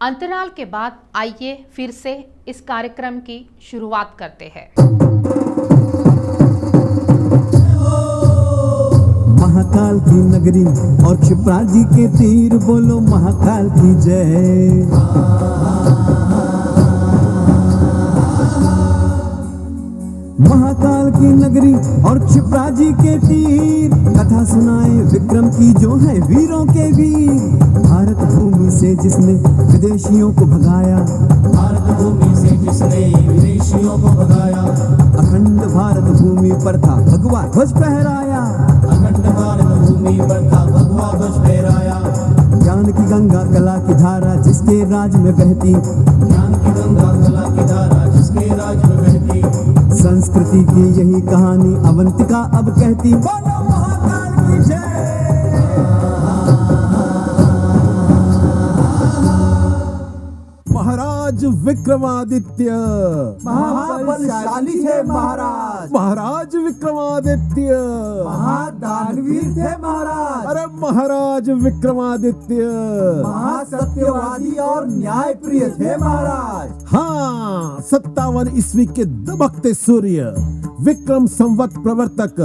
अंतराल के बाद आइए फिर से इस कार्यक्रम की शुरुआत करते हैं। महाकाल की नगरी और क्षिप्रा जी के तीर, बोलो महाकाल की जय। महाकाल की नगरी और क्षिप्रा जी के तीर, कथा सुनाए विक्रम की जो है वीरों के वीर। भारत भूमि से जिसने विदेशियों को भगाया, भारत भूमि से जिसने विदेशियों को भगाया, अखंड भारत भूमि पर था भगवा ध्वज फहराया, अखंड भारत भूमि पर था भगवा ध्वज फहराया। ज्ञान की गंगा कला की धारा जिसके राज में बहती, ज्ञान की गंगा कला की धारा जिसके राज में बहती, संस्कृति की यही कहानी अवंतिका अब कहती, बोलो महाकाल की जय। महाराज विक्रमादित्य महाबलशाली थे महाराज, महाराज विक्रमादित्य महादानवीर थे महाराज, अरे महाराज विक्रमादित्य महासत्यवादी और न्यायप्रिय थे महाराज। हाँ, 57 ईस्वी के दबकते सूर्य, विक्रम संवत प्रवर्तक,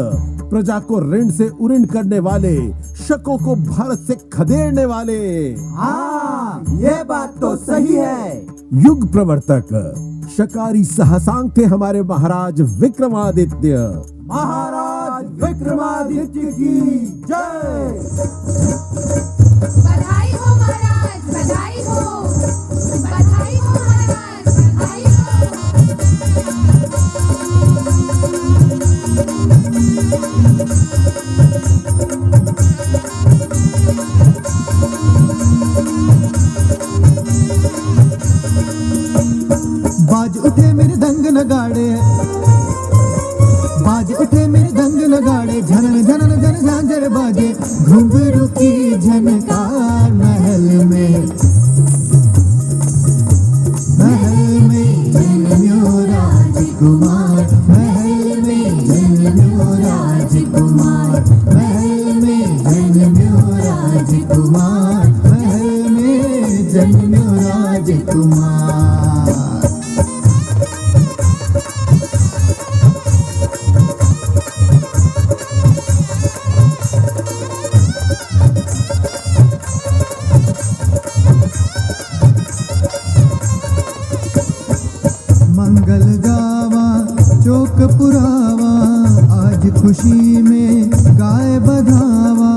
प्रजा को ऋण से उऋण करने वाले, शकों को भारत से खदेड़ने वाले। हाँ, ये बात तो सही है। युग प्रवर्तक, शकारी साहसांग थे हमारे महाराज विक्रमादित्य। महाराज विक्रमादित्य की जय। बधाई हो महाराज, बधाई हो, बधाई हो महाराज, बधाई हो। बाज उठे मेरे दंग नगाड़े, बाज उठे मेरे दंग नगाड़े, झनन झनन झन झांझर बाजे, घुंघरू की झनकार महल में, महल में जन्म्यो राजकुमार, महल में जन्म्यो राजकुमार, महल में जन्म्यो राजकुमार, महल में जन्म्यो राजकुमार। मंगल गावा चौक पुरावा, आज खुशी में गाय बधावा।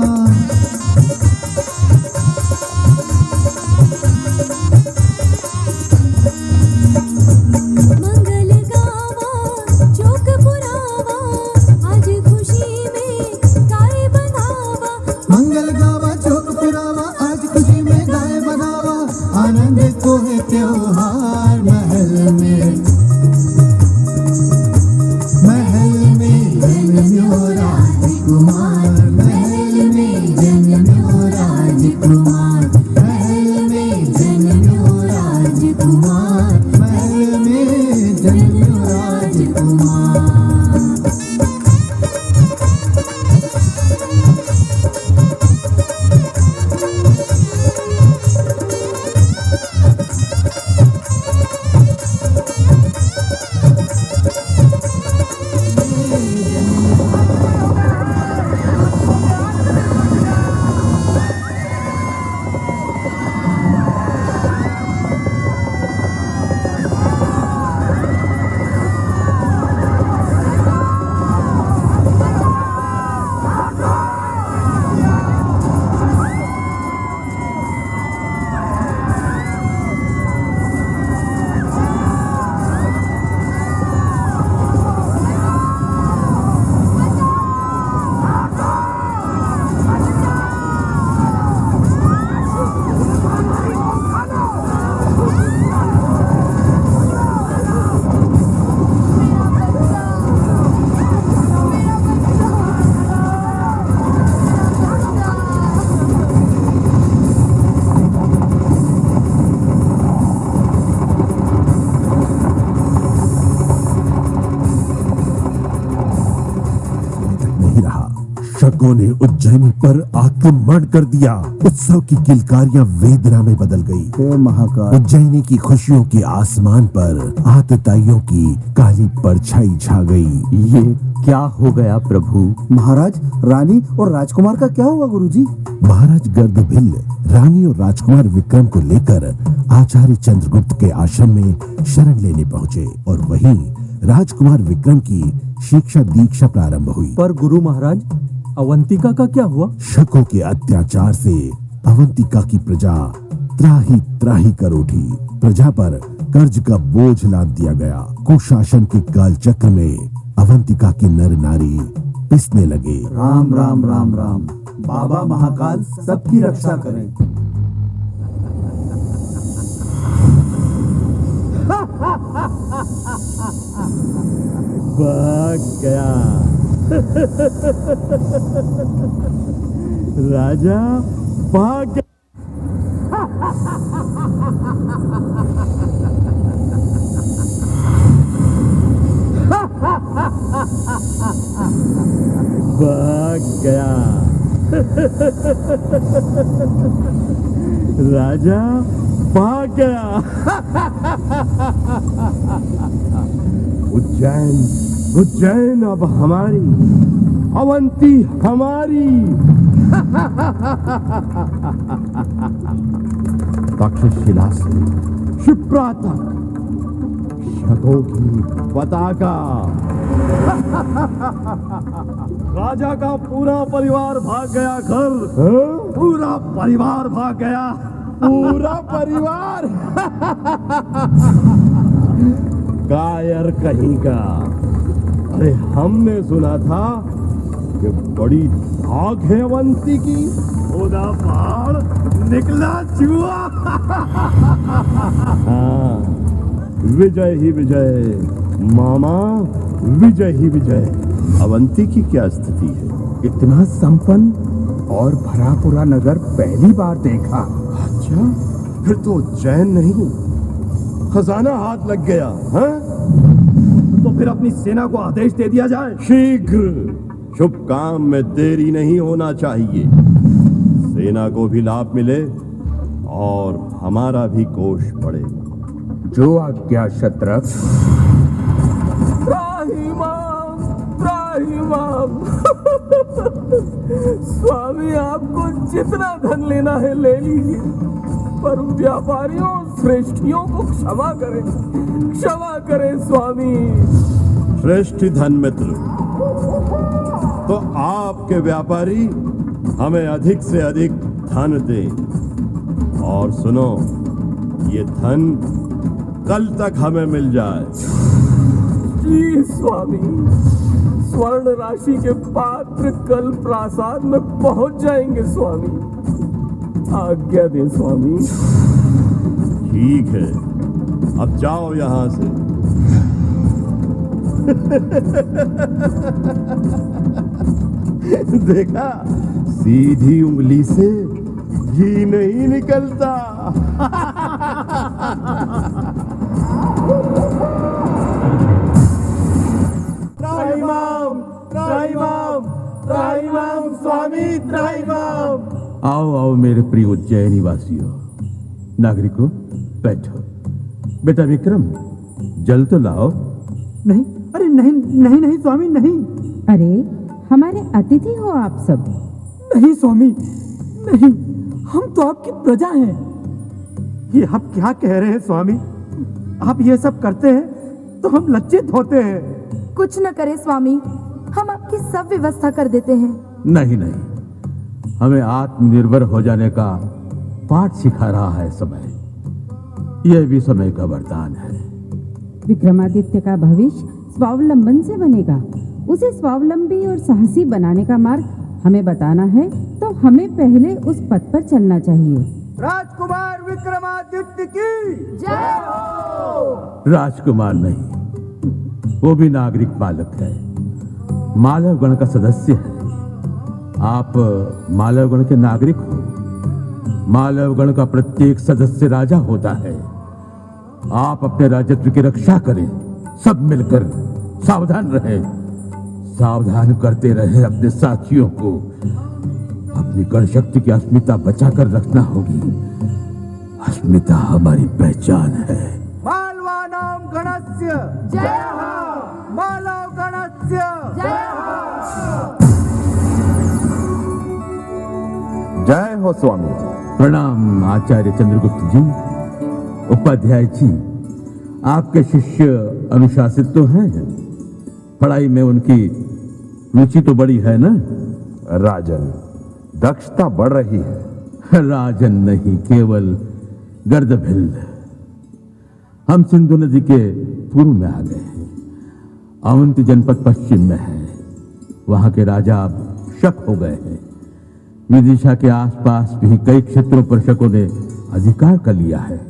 मंगल गावा चौक पुरावा, आज खुशी में गाय बधावा। मंगल गावा चौक पुरावा, आज खुशी में गाय बधावा। आनंद को है त्योहार महल में, महल में जन्म्यो राजकुमार, महल में जन्म्यो राजकुमार, महल में जन्म्यो राजकुमार, महल में जन्म्यो राजकुमार। शकों ने उज्जैनी पर आक्रमण कर दिया। उत्सव की किलकारियां वेदना में बदल गई। हे महाकाल, उज्जैनी की खुशियों के आसमान पर आतताइयों की काली परछाई छा गई। ये क्या हो गया प्रभु? महाराज, रानी और राजकुमार का क्या हुआ गुरुजी? महाराज गर्दभिल रानी और राजकुमार विक्रम को लेकर आचार्य चंद्रगुप्त के आश्रम में शरण लेने पहुँचे और वहीं राजकुमार विक्रम की शिक्षा दीक्षा प्रारंभ हुई। पर गुरु महाराज, अवंतिका का क्या हुआ? शकों के अत्याचार से अवंतिका की प्रजा त्राही त्राही कर उठी। प्रजा पर कर्ज का बोझ लाद दिया गया। कुशासन के काल चक्र में अवंतिका के नर नारी पिसने लगे। राम राम राम राम। बाबा महाकाल सबकी रक्षा करें। भाग गया राजा, भाग गया। भाग गया राजा, भाग गया। उज्जैन अब हमारी, अवंती हमारी। तक्षशिला से क्षिप्रा तक शकों की पताका। राजा का पूरा परिवार भाग गया घर। पूरा परिवार भाग गया। पूरा परिवार। कायर कहीं का। अरे हमने सुना था कि बड़ी धाक है अवंती की। ओदा पहाड़ निकला चूहा। हाँ, विजय ही विजय मामा, विजय ही विजय। अवंती की क्या स्थिति है? इतना संपन्न और भरा पूरा नगर पहली बार देखा। अच्छा, फिर तो उज्जैन नहीं, खजाना हाथ लग गया। हाँ? तो फिर अपनी सेना को आदेश दे दिया जाए। शीघ्र। शुभ काम में देरी नहीं होना चाहिए। सेना को भी लाभ मिले और हमारा भी कोष बढ़े। जो आज्ञा शत्रक। स्वामी, आपको जितना धन लेना है ले लीजिए, पर व्यापारियों श्रेष्ठियों को क्षमा करें स्वामी। श्रेष्ठ धन मित्र, तो आपके व्यापारी हमें अधिक से अधिक धन दें। और सुनो, ये धन कल तक हमें मिल जाए। जी स्वामी, स्वर्ण राशि के पात्र कल प्रासाद में पहुंच जाएंगे स्वामी। आज्ञा दें स्वामी। ठीक है, अब जाओ यहां से। देखा, सीधी उंगली से घी नहीं निकलता। त्राहिमाम स्वामी, त्राहिमाम। आओ आओ मेरे प्रिय उज्जैनी वासियों, नागरिकों, बैठो। बेटा विक्रम, जल तो लाओ। नहीं, अरे नहीं नहीं नहीं स्वामी, नहीं। अरे हमारे अतिथि हो आप सब। नहीं स्वामी, नहीं, हम तो आपकी प्रजा हैं। ये आप क्या कह रहे हैं स्वामी? आप ये सब करते हैं तो हम लज्जित होते हैं। कुछ न करे स्वामी, हम आपकी सब व्यवस्था कर देते हैं। नहीं नहीं, हमें आत्मनिर्भर हो जाने का पाठ सिखा रहा है समय। यह भी समय का वरदान है। विक्रमादित्य का भविष्य स्वावलंबन से बनेगा। उसे स्वावलंबी और साहसी बनाने का मार्ग हमें बताना है, तो हमें पहले उस पथ पर चलना चाहिए। राजकुमार विक्रमादित्य की जय हो। राजकुमार नहीं, वो भी नागरिक बालक है, मालवगण का सदस्य है। आप मालवगण के नागरिक हो। मालवगण का प्रत्येक सदस्य राजा होता है। आप अपने राजत्व की रक्षा करें, सब मिलकर। सावधान रहें, सावधान करते रहे अपने साथियों को। अपनी गण शक्ति की अस्मिता बचाकर रखना होगी। अस्मिता हमारी पहचान है। मालवानां गणस्य जय हो मालव गणस्य जय हो जय हो स्वामी। प्रणाम आचार्य चंद्रगुप्त जी। उपाध्याय जी, आपके शिष्य अनुशासित तो हैं? पढ़ाई में उनकी रुचि तो बड़ी है ना? राजन, दक्षता बढ़ रही है। राजन नहीं, केवल गर्दभिल। हम सिंधु नदी के पूर्व में आ गए हैं। अवंती जनपद पश्चिम में है। वहां के राजा अब शक हो गए हैं। विदिशा के आसपास भी कई क्षेत्रों पर शकों ने अधिकार कर लिया है।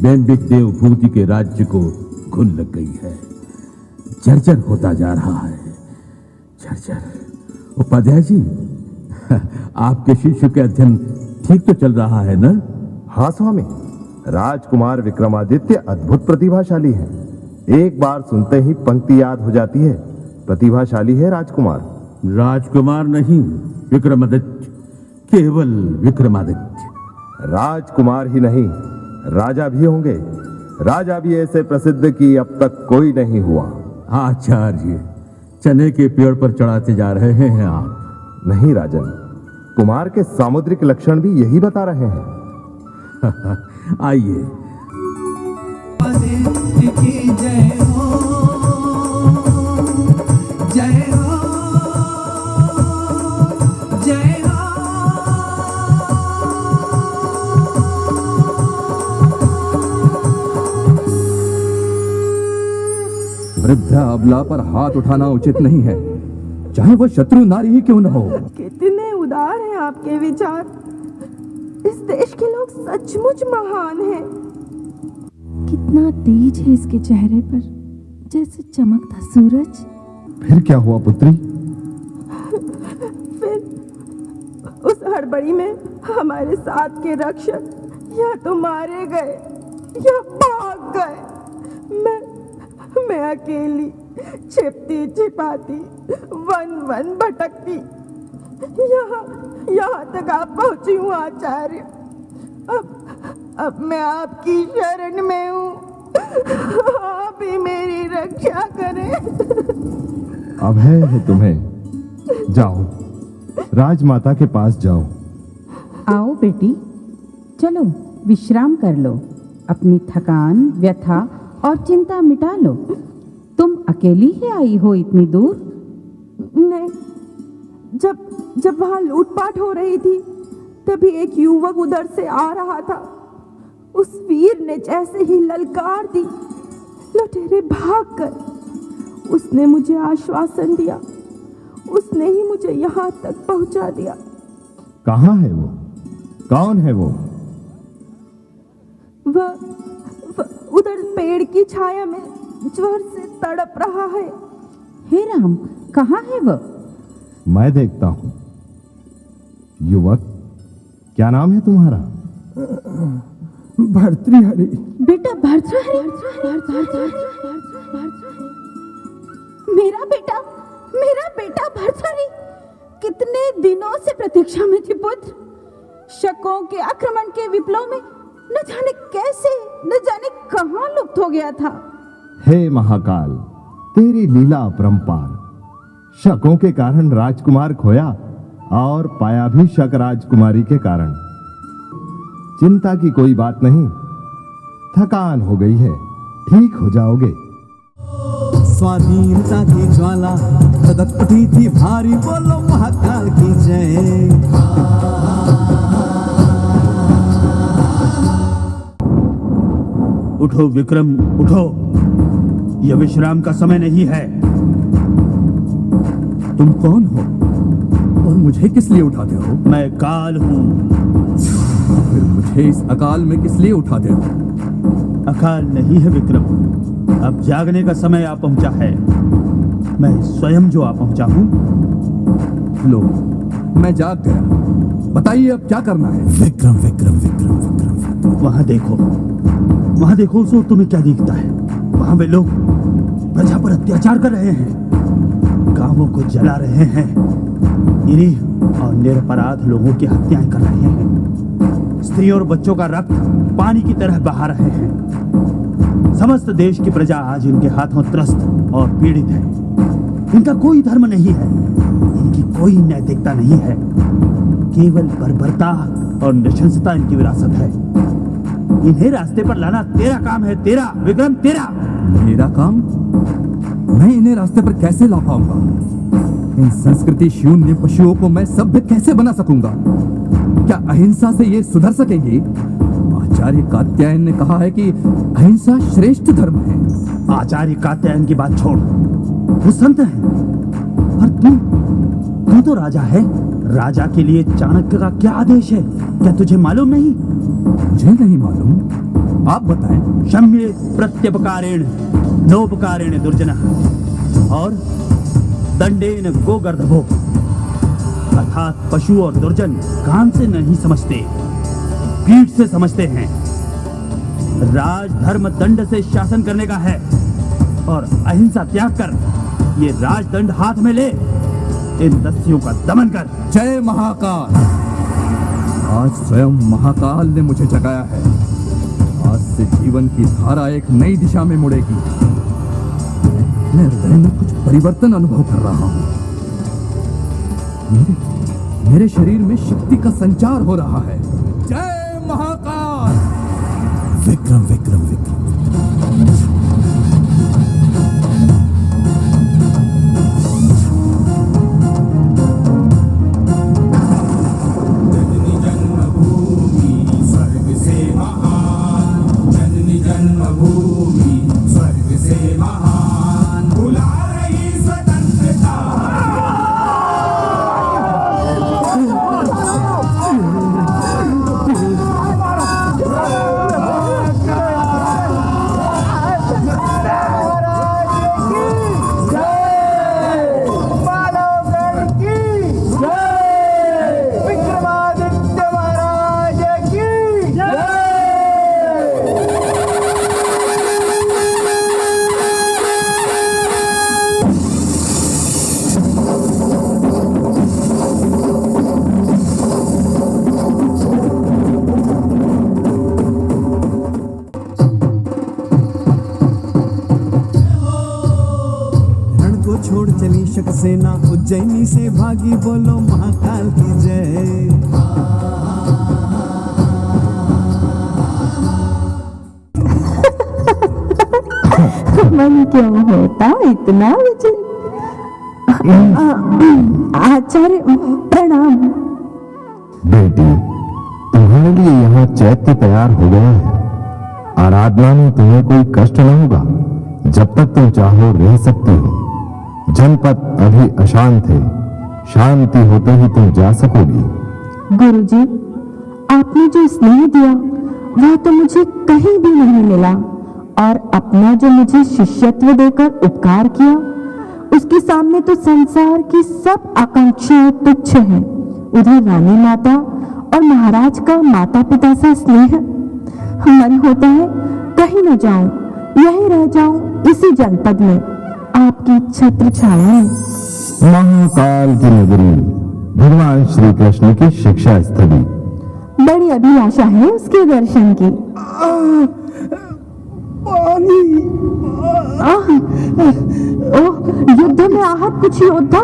बेम्बिक देव भूति के राज्य को घुन लग गई है। जर्जर होता जा रहा है, जर्जर। उपाध्याय जी, आपके शिष्य के अध्ययन ठीक तो चल रहा है ना? हाँ स्वामी, राजकुमार विक्रमादित्य अद्भुत प्रतिभाशाली है। एक बार सुनते ही पंक्ति याद हो जाती है। प्रतिभाशाली है राजकुमार। राजकुमार नहीं, विक्रमादित्य, केवल विक्रमादित्य। राजकुमार ही नहीं, राजा भी होंगे। राजा भी ऐसे प्रसिद्ध कि अब तक कोई नहीं हुआ। आचार्य, चने के पेड़ पर चढ़ाते जा रहे हैं आप। नहीं राजन, कुमार के सामुद्रिक लक्षण भी यही बता रहे हैं। आइए। आदित्य की जय हो जय हो जय हो। वृद्धा अबला पर हाथ उठाना उचित नहीं है, चाहे वो शत्रु नारी ही क्यों न हो। कितने उदार हैं आपके विचार। इस देश के लोग सचमुच महान हैं। कितना तेज है इसके चेहरे पर, जैसे चमकता सूरज। फिर क्या हुआ पुत्री? फिर उस हड़बड़ी में हमारे साथ के रक्षक या तो मारे गए या भाग गए। मैं अकेली छिपती छिपाती वन वन भटकती यहाँ तक आप पहुंची हूँ आचार्य। अब मैं आपकी शरण में हूँ। आप ही मेरी रक्षा करें। अभय है तुम्हें। जाओ, राजमाता के पास जाओ। आओ बेटी, चलो विश्राम कर लो। अपनी थकान, व्यथा और चिंता मिटा लो। तुम अकेली ही आई हो इतनी दूर? नहीं, जब वहां लूटपाट हो रही थी तभी एक युवक उधर से आ रहा था। उस वीर ने जैसे ही ललकार दी, लुटेरे भागकर। उसने मुझे आश्वासन दिया। उसने ही मुझे यहाँ तक पहुँचा दिया। कहाँ है वो? कौन है वो? वह उधर पेड़ की छाया में ज्वर से तड़प रहा है। हे राम, कहाँ है वह? मैं देखता हूँ। युवक, क्या नाम है तुम्हारा? भर्तृहरि। बेटा भर्तृहरि? मेरा बेटा भर्तृहरि। कितने दिनों से प्रतीक्षा में थी पुत्र। शकों के आक्रमण के विप्लव में न जाने कैसे, न जाने कहां लुप्त हो गया था। हे महाकाल, तेरी लीला अपरंपार। शकों के कारण राजकुमार खोया और पाया भी शक राजकुमारी के कारण। चिंता की कोई बात नहीं, थकान हो गई है, ठीक हो जाओगे। स्वाधीनता की ज्वाला धधक उठी थी भारी, बोलो महाकाल की जय। उठो विक्रम, उठो। यह विश्राम का समय नहीं है। तुम कौन हो और मुझे किस लिए उठाते हो? मैं काल हूँ। फिर मुझे इस अकाल में किस लिए उठाते हो? अकाल नहीं है विक्रम, अब जागने का समय आ पहुंचा है। मैं स्वयं जो आ पहुंचा हूँ। लो, मैं जाग गया। बताइए अब क्या करना है? विक्रम विक्रम विक्रम विक्रम। वहां देखो सो तुम्हें क्या दिखता है? वहां वे लोग प्रजा पर अत्याचार कर रहे हैं। गांव गांवों को जला रहे हैं, निरीह और निरपराध लोगों की हत्याएं कर रहे हैं, स्त्रियों और बच्चों का रक्त पानी की तरह बहा रहे हैं। समस्त देश की प्रजा आज इनके हाथों त्रस्त और पीड़ित है। इनका कोई धर्म नहीं है, इनकी कोई नैतिकता नहीं है, केवल बर्बरता और नृशंसता इनकी विरासत है। इन्हें रास्ते पर लाना तेरा काम है, तेरा विक्रम, तेरा। मेरा काम? मैं इन्हें रास्ते पर कैसे ला पाऊंगा? इन संस्कृति शून्य पशुओं को मैं सभ्य कैसे बना सकूंगा? क्या अहिंसा से ये सुधर सकेंगे? आचार्य कात्यायन ने कहा है कि अहिंसा श्रेष्ठ धर्म है। आचार्य कात्यायन की बात छोड़, वो संत है, और तू तो राजा है। राजा के लिए चाणक्य का क्या आदेश है, क्या तुझे मालूम नहीं? मुझे नहीं मालूम, आप बताएं। शम्ये प्रत्यपकारेण नोपकारेण दुर्जनः और दंडेन गोगर्धभो। अर्थात पशु और दुर्जन कान से नहीं समझते, पीठ से समझते हैं। राज धर्म दंड से शासन करने का है, और अहिंसा त्याग कर ये राजदंड हाथ में ले, इन दस्युओं का दमन कर। जय महाकाल। आज स्वयं महाकाल ने मुझे जगाया है। आज से जीवन की धारा एक नई दिशा में मुड़ेगी। मैं हृदय में कुछ परिवर्तन अनुभव कर रहा हूं। मेरे शरीर में शक्ति का संचार हो रहा है। जय महाकाल। विक्रम विक्रम विक्रम। छोड़ चली शक सेना उज्जैनी से भागी, बोलो महाकाल की जय। मन क्यों होता इतना विचलित? आचार्य प्रणाम। बेटी, तुम्हारे लिए यहाँ चैत्य तैयार हो गया है। आराधना में तुम्हें कोई कष्ट न होगा। जब तक तुम चाहो रह सकती हो। जनपद अभी अशांत है, शांति होते ही तुम जा सकोगी। गुरुजी, आपने जो स्नेह दिया वह तो मुझे कहीं भी नहीं मिला, और अपना जो मुझे शिष्यत्व देकर उपकार किया उसके सामने तो संसार की सब आकांक्षाएं तुच्छ हैं। उधर रानी माता और महाराज का माता पिता से स्नेह, मन होता है कहीं न जाऊं, यहीं रह जाऊं इसी जनपद में, आपकी छत्र छाया है। महाकाल की नगरी, भगवान श्री कृष्ण की शिक्षा स्थली। बड़ी अभिलाषा है उसके दर्शन की। युद्ध में आहत कुछ योद्धा,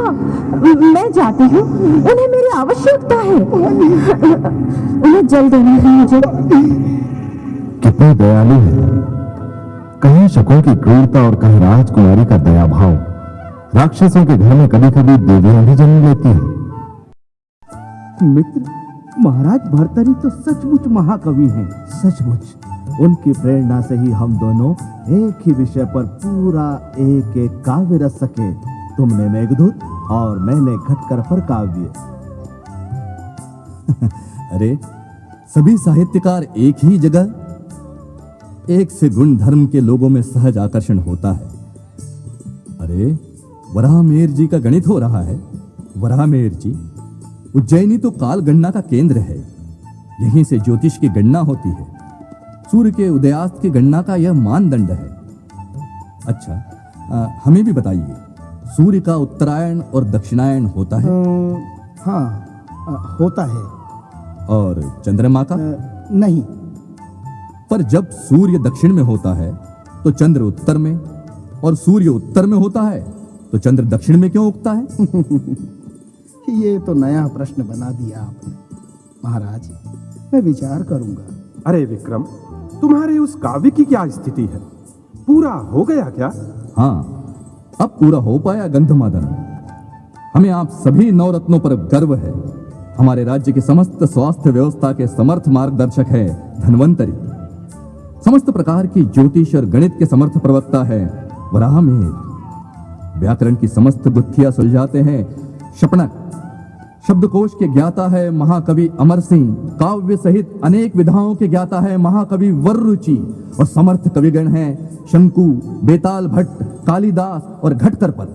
मैं जाती हूँ, उन्हें मेरी आवश्यकता है। उन्हें जल देना है मुझे। कितनी दयालु है। कहीं शकों की क्रूरता और कहीं राजकुमारी का दया भाव। राक्षसों के घर में कभी कभी देवियां भी जन्म लेती हैं। मित्र, महाराज भर्तरी तो सचमुच महाकवि हैं। सचमुच उनकी प्रेरणा से ही हम दोनों एक ही विषय पर पूरा एक एक काव्य रच सके। तुमने मेघदूत और मैंने घटकर पर काव्य। अरे, सभी साहित्यकार एक ही जगह, एक से गुण धर्म के लोगों में सहज आकर्षण होता है। अरे, वराहमेर जी का गणित हो रहा है। वराहमेर जी, उज्जैनी तो काल गणना का केंद्र है। यहीं से ज्योतिष की गणना होती है। सूर्य के उदयास्त की गणना का यह मानदंड है। अच्छा, हमें भी बताइए, सूर्य का उत्तरायण और दक्षिणायन होता है? हाँ, होता है। और चंद्रमा का? नहीं। पर जब सूर्य दक्षिण में होता है तो चंद्र उत्तर में, और सूर्य उत्तर में होता है तो चंद्र दक्षिण में क्यों उगता है? ये तो नया प्रश्न बना दिया आपने। महाराज, मैं विचार करूंगा। अरे विक्रम, तुम्हारे उस काव्य की क्या स्थिति है? पूरा हो गया क्या? हाँ, अब पूरा हो पाया गंधमादन। हमें आप सभी नवरत्नों पर गर्व है। हमारे राज्य की समस्त स्वास्थ्य व्यवस्था के समर्थ मार्गदर्शक है धन्वंतरी। समस्त प्रकार की ज्योतिष और गणित के समर्थ प्रवक्ता है वराहमिहिर। व्याकरण की समस्त गुत्थियां सुलझाते हैं शपनक। शब्दकोश के ज्ञाता है महाकवि अमर सिंह। काव्य सहित अनेक विधाओं के ज्ञाता है महाकवि वररुचि। और समर्थ कविगण हैं शंकु, बेताल भट्ट, कालिदास और घटकरपल।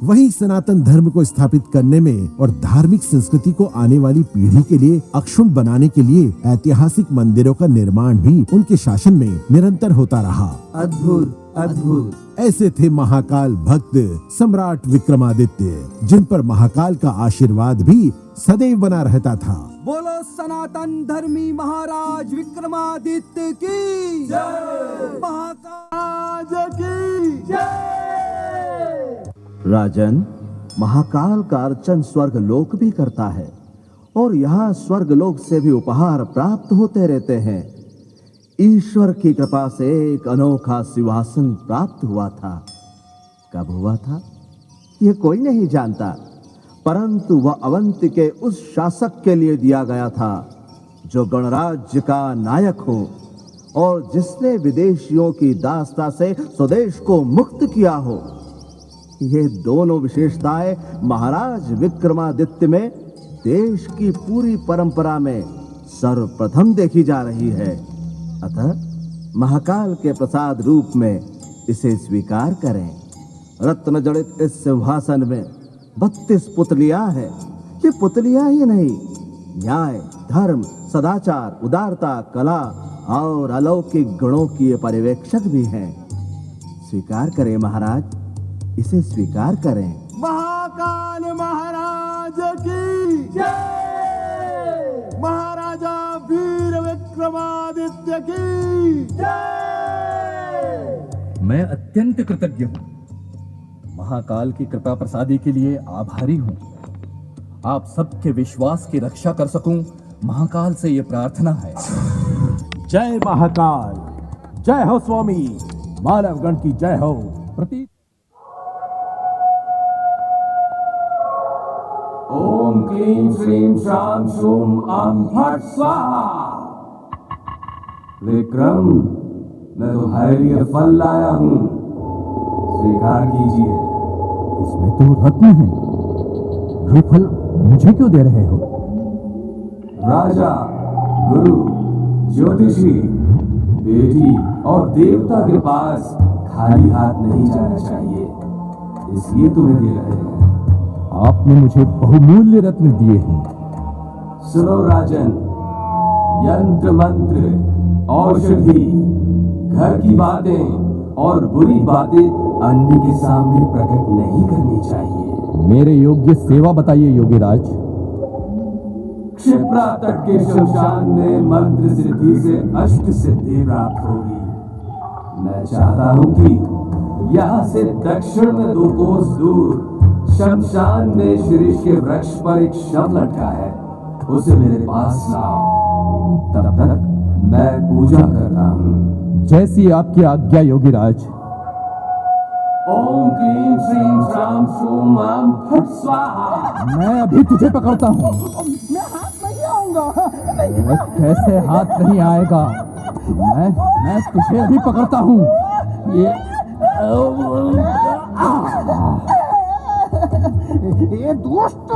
वहीं सनातन धर्म को स्थापित करने में और धार्मिक संस्कृति को आने वाली पीढ़ी के लिए अक्षुण्ण बनाने के लिए ऐतिहासिक मंदिरों का निर्माण भी उनके शासन में निरंतर होता रहा। अद्भुत अद्भुत। ऐसे थे महाकाल भक्त सम्राट विक्रमादित्य, जिन पर महाकाल का आशीर्वाद भी सदैव बना रहता था। बोलो सनातन धर्मी महाराज विक्रमादित्य की जय। महाकाल की जय। राजन, महाकाल का अर्चन स्वर्ग लोक भी करता है और यहाँ स्वर्ग लोक से भी उपहार प्राप्त होते रहते हैं। ईश्वर की कृपा से एक अनोखा सिंहासन प्राप्त हुआ था। कब हुआ था ये कोई नहीं जानता, परंतु वह अवंती के उस शासक के लिए दिया गया था जो गणराज्य का नायक हो और जिसने विदेशियों की दास्ता से स्वदेश को मुक्त किया हो। ये दोनों विशेषताएं महाराज विक्रमादित्य में देश की पूरी परंपरा में सर्वप्रथम देखी जा रही है। अतः महाकाल के प्रसाद रूप में इसे स्वीकार करें। रत्न जड़ित इस सिंहासन में 32 पुतलियां हैं। ये पुतलियां ही नहीं, न्याय, धर्म, सदाचार, उदारता, कला और अलौकिक गुणों की ये पर्यवेक्षक भी हैं। स्वीकार करें महाराज, इसे स्वीकार करें। महाकाल महाराज की जय। महाराजा वीर विक्रमादित्य की जय। मैं अत्यंत कृतज्ञ हूं। महाकाल की कृपा प्रसादी के लिए आभारी हूं। आप सबके विश्वास की रक्षा कर सकूं, महाकाल से यह प्रार्थना है। जय महाकाल। जय हो स्वामी। मानवगण की जय हो। प्रतीक ओम क्लीं श्रीं श्रां शूं आं फट् स्वाहा। विक्रम, मैं तुम्हारे लिए फल लाया हूं, स्वीकार कीजिए। इसमें तो रत्न है। ये फल मुझे क्यों दे रहे हो? राजा, गुरु, ज्योतिषी, बेटी और देवता के पास खाली हाथ नहीं जाना चाहिए, इसलिए तुम्हें दे रहे हैं। आपने मुझे बहुमूल्य रत्न दिए हैं। सुनो राजन, यंत्र मंत्र, औषधि, घर की बातें और बुरी बातें अन्य के सामने प्रकट नहीं करनी चाहिए। मेरे योग्य सेवा बताइए योगीराज। क्षिप्रा तट के शमशान में मंत्र सिद्धि से अष्ट सिद्धि प्राप्त होगी। मैं चाहता हूं कि यहाँ से दक्षिण में 2 कोस दूर शमशान में शीरीष के वृक्ष पर एक शव लटका है, उसे मेरे पास लाओ। तब तक मैं पूजा करता हूँ। जैसी आपकी आज्ञा योगीराज। ओम क्लीं श्रीं श्रां शूं आं फट् स्वाहा। मैं अभी तुझे पकड़ता हूँ। मैं हाथ नहीं आऊंगा। कैसे हाथ नहीं आएगा? मैं तुझे अभी पकड़ता हूँ। ये दोस्त,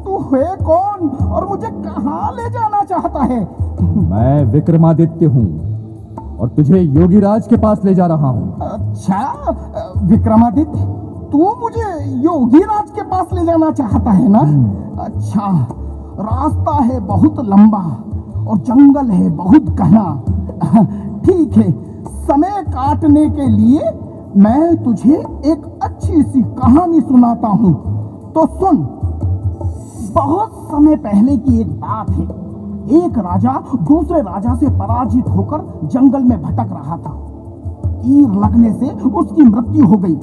तू है कौन और मुझे कहाँ ले जाना चाहता है? मैं विक्रमादित्य हूँ और तुझे योगीराज के पास ले जा रहा हूँ। अच्छा विक्रमादित्य, तू मुझे योगीराज के पास ले जाना चाहता है ना? अच्छा, रास्ता है बहुत लंबा और जंगल है बहुत घना। ठीक है, समय काटने के लिए मैं तुझे एक अच्छी सी कहानी सुनाता हूँ, तो सुन। बहुत समय पहले की एक बात है। एक राजा दूसरे राजा से पराजित होकर जंगल में भटक रहा था। तीर लगने से उसकी मृत्यु हो गई।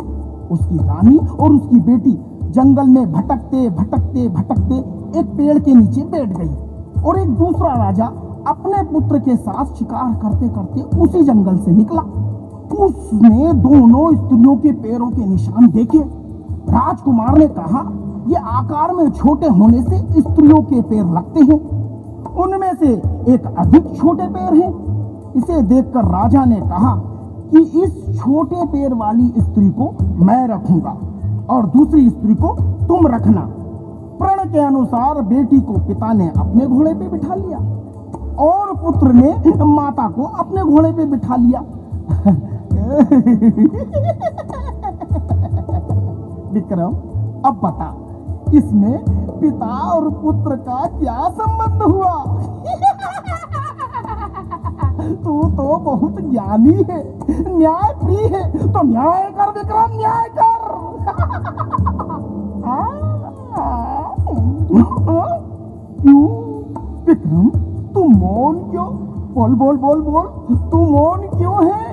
उसकी रानी और उसकी बेटी जंगल में भटकते भटकते भटकते एक पेड़ के नीचे बैठ गई और एक दूसरा राजा अपने पुत्र के साथ शिकार करते करते उसी जंगल से निकला। उसने दोनों स्त्रियों के पैरों के निशान देखे। राजकुमार ने कहा, ये आकार में छोटे होने से स्त्रियों के पैर लगते हैं। उनमें से एक अधिक छोटे पैर हैं। इसे देखकर राजा ने कहा कि इस छोटे पैर वाली स्त्री को मैं रखूंगा और दूसरी स्त्री को तुम रखना। प्रण के अनुसार बेटी को पिता ने अपने घोड़े पे बिठा लिया और पुत्र ने माता को अपने घोड़े पे बिठा लिया। विक्रम, अब बता, इसमें पिता और पुत्र का क्या संबंध हुआ? तू तो बहुत ज्ञानी है, न्याय प्रिय है, तो न्याय कर विक्रम, न्याय कर। क्यों विक्रम, तू मौन क्यों? बोल बोल बोल बोल, तू मौन क्यों है?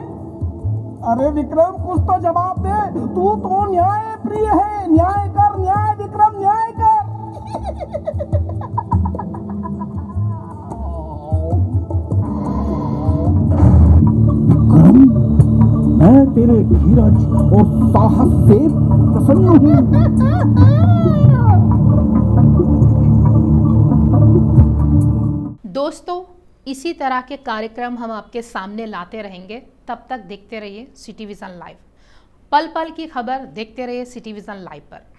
अरे विक्रम, कुछ तो जवाब दे। तू तो न्याय प्रिय है, न्याय कर, न्याय विक्रम, न्याय कर। विक्रम, मैं तेरे धीरज और साहस से प्रसन्न हूँ। दोस्तों, इसी तरह के कार्यक्रम हम आपके सामने लाते रहेंगे। तब तक देखते रहिए सिटी विजन लाइव। पल पल की खबर देखते रहिए सिटी विजन लाइव पर।